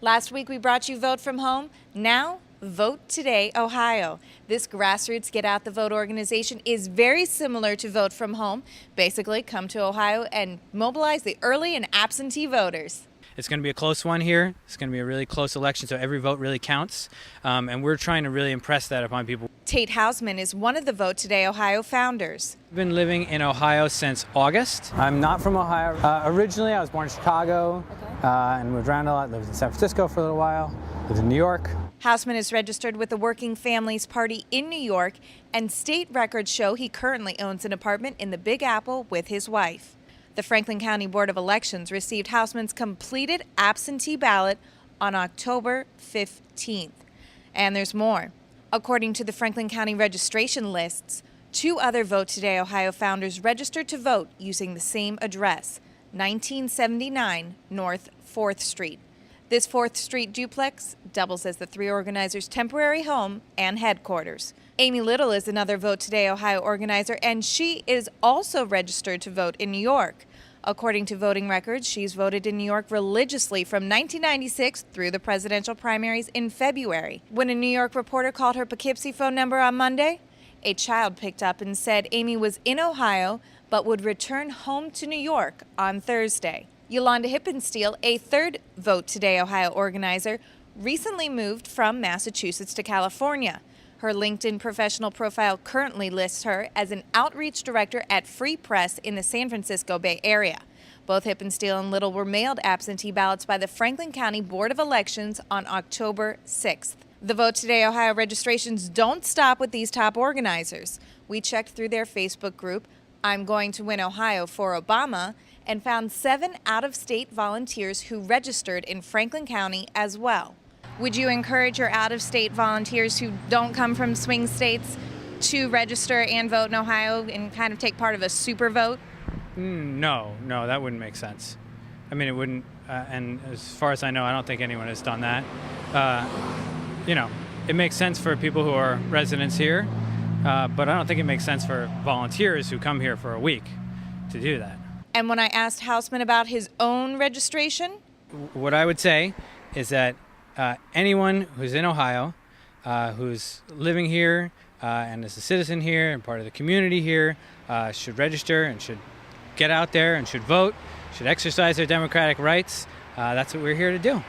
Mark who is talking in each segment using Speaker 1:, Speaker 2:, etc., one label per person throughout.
Speaker 1: Last week we brought you Vote from Home. Now, Vote Today, Ohio. This grassroots Get Out the Vote organization is very similar to Vote from Home. Basically, come to Ohio and mobilize the early and absentee voters.
Speaker 2: It's going to be a close one here. It's going to be a really close election, so every vote really counts. And we're trying to really impress that upon people.
Speaker 1: Tate Hausman is one of the Vote Today Ohio founders.
Speaker 2: I've been living in Ohio since August.
Speaker 3: I'm not from Ohio. Originally, I was born in Chicago and moved around a lot. Lived in San Francisco for a little while. Lived in New York.
Speaker 1: Hausman is registered with the Working Families Party in New York, and state records show he currently owns an apartment in the Big Apple with his wife. The Franklin County Board of Elections received Hausman's completed absentee ballot on October 15th. And there's more. According to the Franklin County registration lists, 2 other Vote Today Ohio founders registered to vote using the same address, 1979 North 4th Street. This 4th Street duplex doubles as the 3 organizers' temporary home and headquarters. Amy Little is another Vote Today Ohio organizer, and she is also registered to vote in New York. According to voting records, she's voted in New York religiously from 1996 through the presidential primaries in February. When a New York reporter called her Poughkeepsie phone number on Monday, a child picked up and said Amy was in Ohio but would return home to New York on Thursday. Yolanda Hippensteel, a third Vote Today Ohio organizer, recently moved from Massachusetts to California. Her LinkedIn professional profile currently lists her as an outreach director at Free Press in the San Francisco Bay Area. Both Hippensteel and Little were mailed absentee ballots by the Franklin County Board of Elections on October 6th. The Vote Today Ohio registrations don't stop with these top organizers. We checked through their Facebook group, I'm Going to Win Ohio for Obama, and found 7 out-of-state volunteers who registered in Franklin County as well. Would you encourage your out-of-state volunteers who don't come from swing states to register and vote in Ohio and kind of take part of a super vote?
Speaker 2: No, that wouldn't make sense. I mean, it wouldn't, and as far as I know, I don't think anyone has done that. It makes sense for people who are residents here, but I don't think it makes sense for volunteers who come here for a week to do that.
Speaker 1: And when I asked Hausman about his own registration?
Speaker 2: What I would say is that anyone who's in Ohio, who's living here and is a citizen here and part of the community here, should register and should get out there and should vote, should exercise their democratic rights. That's what we're here to do.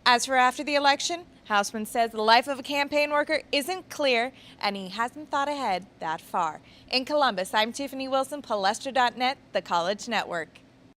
Speaker 1: As for after the election, Hausman says the life of a campaign worker isn't clear and he hasn't thought ahead that far. In Columbus, I'm Tiffany Wilson, Palestra.net, the College Network.